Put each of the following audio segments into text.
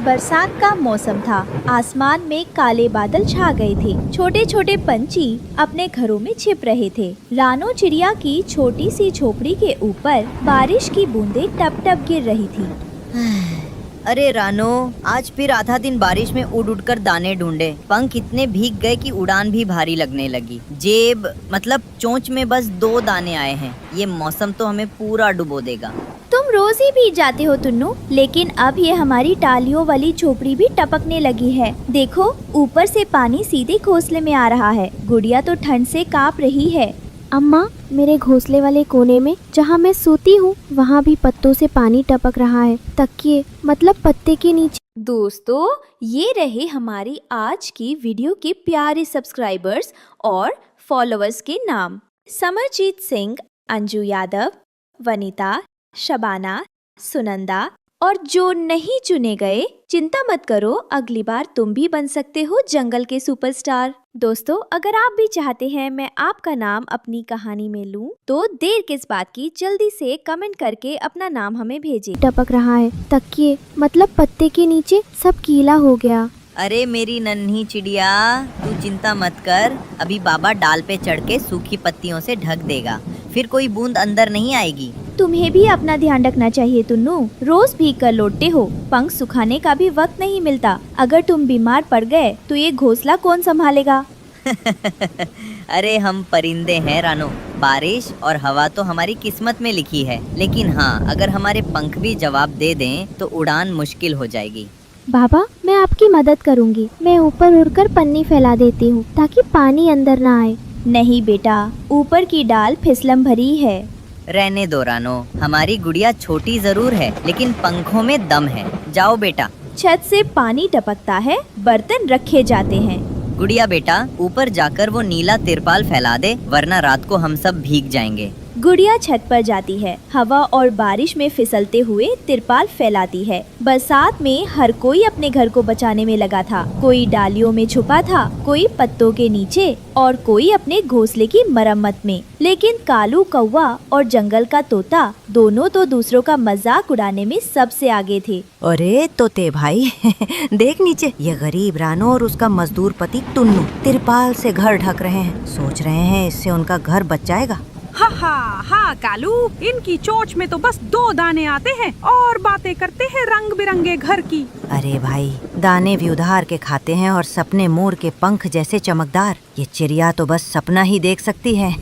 बरसात का मौसम था। आसमान में काले बादल छा गए थे। छोटे छोटे पंछी अपने घरों में छिप रहे थे। रानो चिड़िया की छोटी सी झोपड़ी के ऊपर बारिश की बूंदें टप टप गिर रही थी। अरे रानो, आज फिर आधा दिन बारिश में उड़ उड़ कर दाने ढूंढे। पंख इतने भीग गए कि उड़ान भी भारी लगने लगी। जेब मतलब चोंच में बस 2 दाने आए हैं। ये मौसम तो हमें पूरा डुबो देगा। तुम रोज ही भीग जाते हो टुन्नू, लेकिन अब ये हमारी टालियों वाली झोपड़ी भी टपकने लगी है। देखो, ऊपर से पानी सीधे घोंसले में आ रहा है। गुड़िया तो ठंड से कांप रही है। अम्मा, मेरे घोंसले वाले कोने में जहाँ मैं सोती हूँ वहाँ भी पत्तों से पानी टपक रहा है। तकिए मतलब पत्ते के नीचे। दोस्तों, ये रहे हमारी आज की वीडियो के प्यारे सब्सक्राइबर्स और फॉलोअर्स के नाम। समरजीत सिंह, अंजू यादव, वनीता, शबाना, सुनंदा और जो नहीं चुने गए, चिंता मत करो, अगली बार तुम भी बन सकते हो जंगल के सुपरस्टार। दोस्तों, अगर आप भी चाहते हैं मैं आपका नाम अपनी कहानी में लूं, तो देर किस बात की, जल्दी से कमेंट करके अपना नाम हमें भेजें। टपक रहा है। तकिए मतलब पत्ते के नीचे सब गीला हो गया। अरे मेरी नन्ही चिड़िया, तू चिंता मत कर। अभी बाबा डाल पे चढ़ के सूखी पत्तियों से ढक देगा, फिर कोई बूंद अंदर नहीं आएगी। तुम्हें भी अपना ध्यान रखना चाहिए टुन्नू। रोज भीग कर लौटते हो, पंख सुखाने का भी वक्त नहीं मिलता। अगर तुम बीमार पड़ गए तो ये घोंसला कौन संभालेगा? अरे हम परिंदे हैं रानो। बारिश और हवा तो हमारी किस्मत में लिखी है, लेकिन हाँ, अगर हमारे पंख भी जवाब दे दें तो उड़ान मुश्किल हो जाएगी। बाबा, मैं आपकी मदद करूंगी। मैं ऊपर उड़कर पन्नी फैला देती हूँ ताकि पानी अंदर ना आए। नहीं बेटा, ऊपर की डाल फिसलम भरी है। रहने दो रानो, हमारी गुड़िया छोटी जरूर है लेकिन पंखों में दम है। जाओ बेटा। छत से पानी टपकता है, बर्तन रखे जाते हैं। गुड़िया बेटा, ऊपर जाकर वो नीला तिरपाल फैला दे, वरना रात को हम सब भीग जाएंगे। गुड़िया छत पर जाती है। हवा और बारिश में फिसलते हुए तिरपाल फैलाती है। बरसात में हर कोई अपने घर को बचाने में लगा था। कोई डालियों में छुपा था, कोई पत्तों के नीचे और कोई अपने घोंसले की मरम्मत में। लेकिन कालू कौवा और जंगल का तोता दोनों तो दूसरों का मजाक उड़ाने में सबसे आगे थे। अरे तोते भाई, देख नीचे, ये गरीब रानो और उसका मजदूर पति टुन्नू तिरपाल से घर ढक रहे हैं। सोच रहे हैं इससे उनका घर बच जाएगा। हा हा हा कालू, इनकी चोंच में तो बस 2 दाने आते हैं और बातें करते हैं रंग बिरंगे घर की। अरे भाई, दाने भी उधार के खाते हैं और सपने मोर के पंख जैसे चमकदार। ये चिड़िया तो बस सपना ही देख सकती है।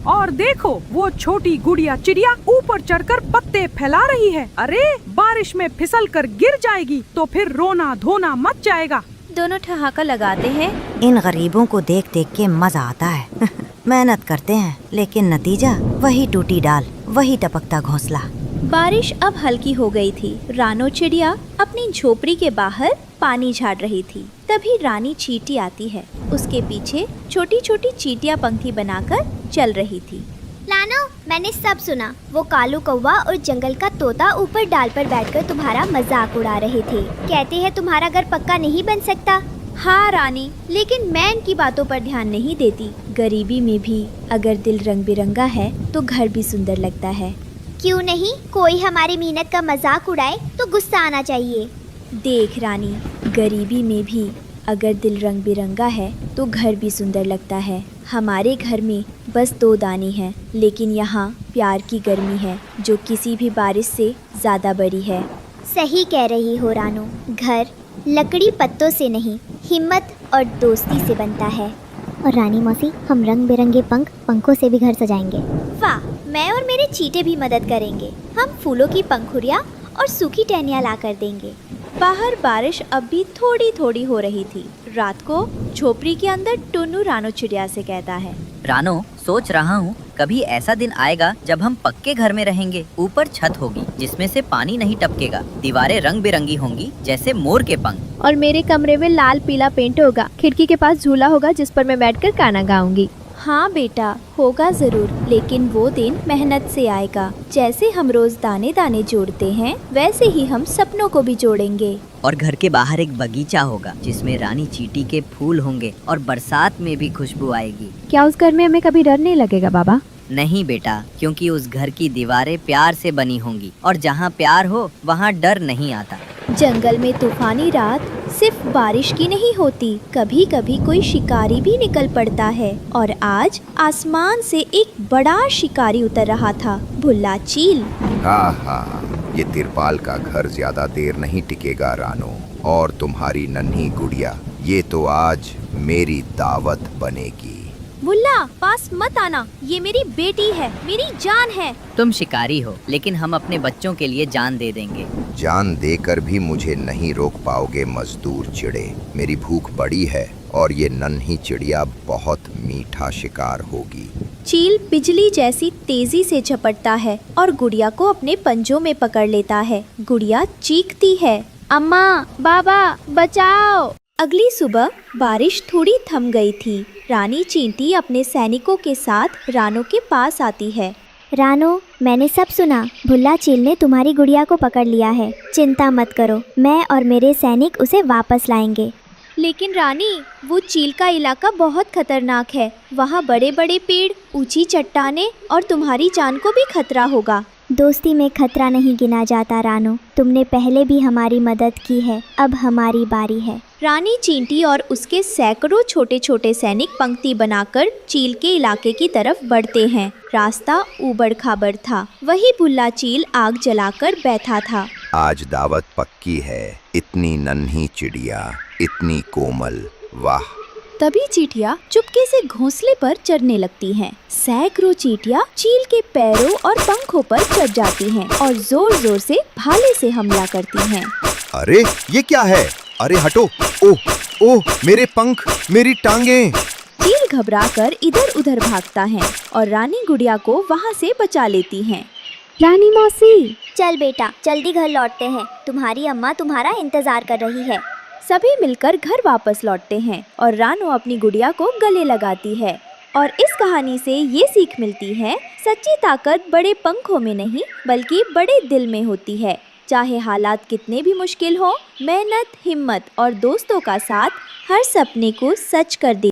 और देखो, वो छोटी गुड़िया चिड़िया ऊपर चढ़कर पत्ते फैला रही है। अरे बारिश में फिसल कर गिर जाएगी तो फिर रोना धोना मच जाएगा। दोनों ठहाका लगाते हैं। इन गरीबों को देख देख के मजा आता है। मेहनत करते हैं लेकिन नतीजा वही टूटी डाल, वही टपकता घोंसला। बारिश अब हल्की हो गई थी। रानो चिड़िया अपनी झोपड़ी के बाहर पानी झाड़ रही थी। तभी रानी चींटी आती है। उसके पीछे छोटी छोटी चींटियां पंक्ति बनाकर चल रही थी। लानो, मैंने सब सुना। वो कालू कौवा और जंगल का तोता ऊपर डाल पर बैठकर तुम्हारा मजाक उड़ा रहे थे। कहते हैं तुम्हारा घर पक्का नहीं बन सकता। हाँ रानी, लेकिन मैं इनकी बातों पर ध्यान नहीं देती। गरीबी में भी अगर दिल रंग बिरंगा है तो घर भी सुंदर लगता है। क्यों नहीं, कोई हमारी मेहनत का मजाक उड़ाए तो गुस्सा आना चाहिए। देख रानी, गरीबी में भी अगर दिल रंग बिरंगा है तो घर भी सुंदर लगता है। हमारे घर में बस 2 दाने हैं, लेकिन यहाँ प्यार की गर्मी है जो किसी भी बारिश से ज़्यादा बड़ी है। सही कह रही हो रानो। घर लकड़ी पत्तों से नहीं, हिम्मत और दोस्ती से बनता है। और रानी मौसी, हम रंग बिरंगे पंखों से भी घर सजाएंगे। वाह, मैं और मेरे चीते भी मदद करेंगे। हम फूलों की पंखुड़ियाँ और सूखी टहनियाँ ला कर देंगे। बाहर बारिश अब भी थोड़ी थोड़ी हो रही थी। रात को झोपड़ी के अंदर टुन्नू रानो चिड़िया से कहता है, रानो, सोच रहा हूँ कभी ऐसा दिन आएगा जब हम पक्के घर में रहेंगे। ऊपर छत होगी जिसमें से पानी नहीं टपकेगा, दीवारें रंग बिरंगी होंगी जैसे मोर के पंख, और मेरे कमरे में लाल पीला पेंट होगा। खिड़की के पास झूला होगा जिस पर मैं बैठकर गाना गाऊंगी। हाँ बेटा, होगा जरूर, लेकिन वो दिन मेहनत से आएगा। जैसे हम रोज दाने दाने जोड़ते हैं, वैसे ही हम सपनों को भी जोड़ेंगे। और घर के बाहर एक बगीचा होगा जिसमें रानी चींटी के फूल होंगे और बरसात में भी खुशबू आएगी। क्या उस घर में हमें कभी डर नहीं लगेगा बाबा? नहीं बेटा, क्योंकि उस घर की दीवारें प्यार से बनी होंगी और जहाँ प्यार हो वहाँ डर नहीं आता। जंगल में तूफानी रात सिर्फ बारिश की नहीं होती, कभी कभी कोई शिकारी भी निकल पड़ता है। और आज आसमान से एक बड़ा शिकारी उतर रहा था, भुल्ला चील। हाँ हाँ, ये तिरपाल का घर ज्यादा देर नहीं टिकेगा रानो। और तुम्हारी नन्ही गुड़िया, ये तो आज मेरी दावत बनेगी। भुल्ला, पास मत आना, ये मेरी बेटी है, मेरी जान है। तुम शिकारी हो, लेकिन हम अपने बच्चों के लिए जान दे देंगे। जान देकर भी मुझे नहीं रोक पाओगे मजदूर चिड़े। मेरी भूख बड़ी है और ये नन्ही चिड़िया बहुत मीठा शिकार होगी। चील बिजली जैसी तेजी से झपटता है और गुड़िया को अपने पंजों में पकड़ लेता है। गुड़िया चीखती है, अम्मा, बाबा, बचाओ। अगली सुबह बारिश थोड़ी थम गई थी। रानी चींटी अपने सैनिकों के साथ रानो के पास आती है। रानो, मैंने सब सुना। भुल्ला चील ने तुम्हारी गुड़िया को पकड़ लिया है। चिंता मत करो, मैं और मेरे सैनिक उसे वापस लाएंगे। लेकिन रानी, वो चील का इलाका बहुत खतरनाक है। वहाँ बड़े बड़े पेड़, ऊंची चट्टानें और तुम्हारी जान को भी खतरा होगा। दोस्ती में खतरा नहीं गिना जाता रानो। तुमने पहले भी हमारी मदद की है, अब हमारी बारी है। रानी चींटी और उसके सैकड़ों छोटे छोटे सैनिक पंक्ति बनाकर चील के इलाके की तरफ बढ़ते हैं। रास्ता ऊबड़ खाबड़ था। वही भुल्ला चील आग जलाकर बैठा था। आज दावत पक्की है। इतनी नन्ही चिड़िया, इतनी कोमल, वाह। तभी चींटियां चुपके से घोंसले पर चढ़ने लगती हैं। सैकड़ों चींटियां चील के पैरों और पंखों पर चढ़ जाती हैं और जोर जोर से भाले से हमला करती हैं। अरे ये क्या है? अरे हटो! ओह ओह, मेरे पंख, मेरी टांगें! चील घबराकर इधर उधर भागता है और रानी गुड़िया को वहाँ से बचा लेती हैं। रानी मौसी, चल बेटा, जल्दी घर लौटते हैं। तुम्हारी अम्मा तुम्हारा इंतजार कर रही है। सभी मिलकर घर वापस लौटते हैं और रानो अपनी गुड़िया को गले लगाती है। और इस कहानी से ये सीख मिलती है, सच्ची ताकत बड़े पंखों में नहीं बल्कि बड़े दिल में होती है। चाहे हालात कितने भी मुश्किल हो, मेहनत, हिम्मत और दोस्तों का साथ हर सपने को सच कर दे।